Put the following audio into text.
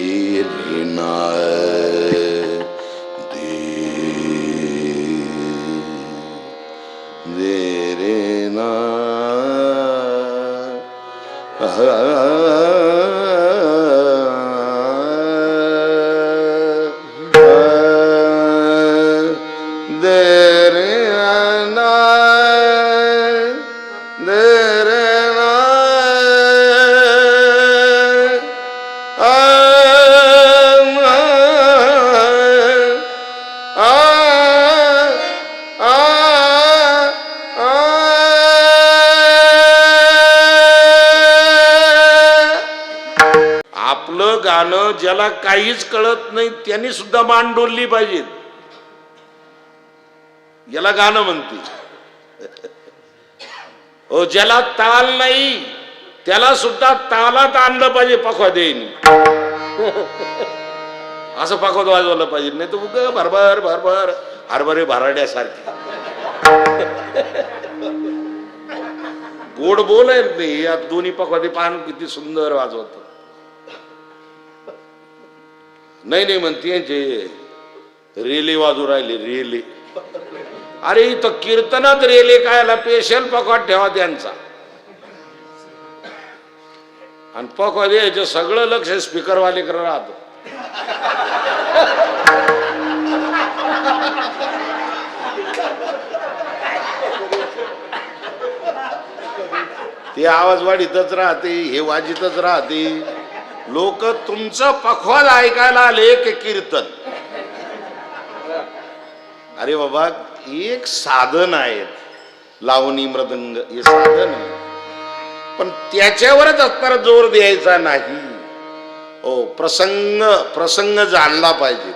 रे ना दे रे ना आपलं गाणं ज्याला काहीच कळत नाही त्यांनी सुद्धा मान डोलली पाहिजे. याला गाणं म्हणते. हो, ज्याला ताल नाही त्याला सुद्धा तालात आणलं पाहिजे पखवा देईन. असं पखवत वाजवलं पाहिजे, नाही तर उग भरभर भरभर हरभरे भराड्यासारखे गोड बोल आहे नाही. या दोन्ही पखवादे पान किती सुंदर वाजवत. नाही नाही म्हणते जे रेले वाजू राहिले रेले. अरे इथं कीर्तनात रेले कायला स्पेशल पखवाद ठेवा त्यांचा. आणि पखवाद यायचं सगळं लक्ष स्पीकरवाले कर राहत. ते आवाज वाढीतच राहते, हे वाजितच राहते. लोक तुमचं पखवाद ऐकायला आले की कीर्तन. अरे बाबा, एक साधन आहे लावणी मृदंग, हे साधन आहे, पण त्याच्यावरच असणारा जोर द्यायचा नाही. प्रसंग जाणला पाहिजे.